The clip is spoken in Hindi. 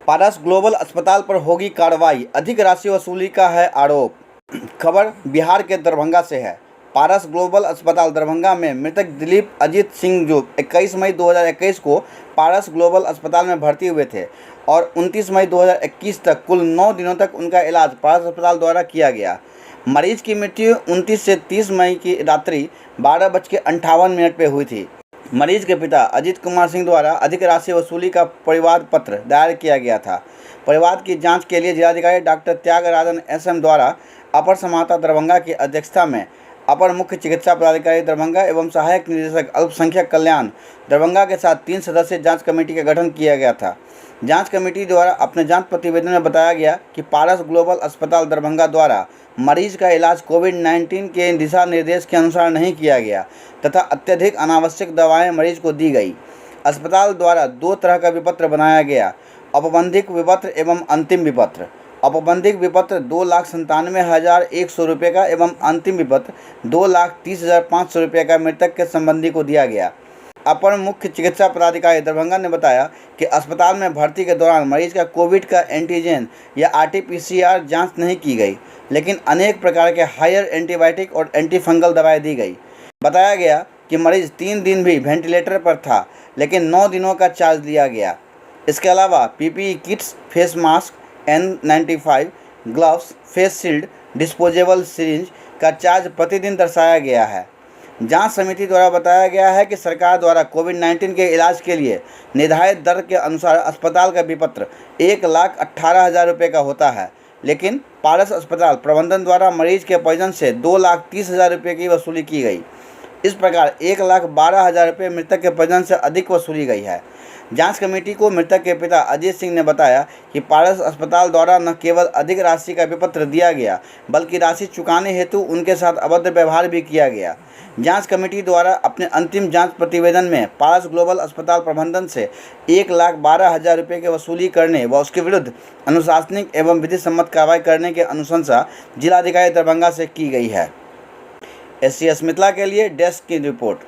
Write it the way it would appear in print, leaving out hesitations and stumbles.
पारस ग्लोबल अस्पताल पर होगी कार्रवाई, अधिक राशि वसूली का है आरोप। खबर बिहार के दरभंगा से है। पारस ग्लोबल अस्पताल दरभंगा में मृतक दिलीप अजीत सिंह जो 21 मई 2021 को पारस ग्लोबल अस्पताल में भर्ती हुए थे और 29 मई 2021 तक कुल 9 दिनों तक उनका इलाज पारस अस्पताल द्वारा किया गया। मरीज की मृत्यु 29 से 30 मई की रात्रि 12:58 पे हुई थी। मरीज के पिता अजीत कुमार सिंह द्वारा अधिक राशि वसूली का परिवाद पत्र दायर किया गया था। परिवाद की जांच के लिए जिलाधिकारी डॉक्टर त्यागराजन एसएम द्वारा अपर समाहर्ता दरभंगा की अध्यक्षता में अपर मुख्य चिकित्सा पदाधिकारी दरभंगा एवं सहायक निदेशक अल्पसंख्यक कल्याण दरभंगा के साथ 3 सदस्यीय जांच कमेटी का गठन किया गया था। जांच कमेटी द्वारा अपने जांच प्रतिवेदन में बताया गया कि पारस ग्लोबल अस्पताल दरभंगा द्वारा मरीज का इलाज कोविड-19 के दिशा निर्देश के अनुसार नहीं किया गया तथा अत्यधिक अनावश्यक दवाएं मरीज को दी गई। अस्पताल द्वारा 2 तरह का विपत्र बनाया गया, औपबंधिक विपत्र एवं अंतिम विपत्र। औपबंधिक विपत्र 2,97,100 रुपये का एवं अंतिम विपत्र 2,30,500 रुपये का मृतक के संबंधी को दिया गया। अपर मुख्य चिकित्सा पदाधिकारी दरभंगा ने बताया कि अस्पताल में भर्ती के दौरान मरीज का कोविड का एंटीजन या RT-PCR जांच नहीं की गई, लेकिन अनेक प्रकार के हायर एंटीबायोटिक और एंटीफंगल दवाएं दी गई। बताया गया कि मरीज 3 दिन भी वेंटिलेटर पर था, लेकिन 9 दिनों का चार्ज लिया गया। इसके अलावा PPE kits, face mask, N95, gloves, face shield, disposable syringe का चार्ज प्रतिदिन दर्शाया गया है। जांच समिति द्वारा बताया गया है कि सरकार द्वारा कोविड-19 के इलाज के लिए निर्धारित दर के अनुसार अस्पताल का विपत्र 1,18,000 रुपये का होता है, लेकिन पारस अस्पताल प्रबंधन द्वारा मरीज के परिजन से 2,30,000 रुपये की वसूली की गई। इस प्रकार 1,12,000 रुपये मृतक के परिजन से अधिक वसूली गई है। जांच कमेटी को मृतक के पिता अजीत सिंह ने बताया कि पारस अस्पताल द्वारा न केवल अधिक राशि का विपत्र दिया गया, बल्कि राशि चुकाने हेतु उनके साथ अभद्र व्यवहार भी किया गया। जांच कमेटी द्वारा अपने अंतिम जांच प्रतिवेदन में पारस ग्लोबल अस्पताल प्रबंधन से 1,12,000 रुपये की वसूली करने व उसके विरुद्ध अनुशासनिक एवं विधि सम्मत कार्रवाई करने की अनुशंसा जिलाधिकारी दरभंगा से की गई है। SCS मिथिला के लिए डेस्क की रिपोर्ट।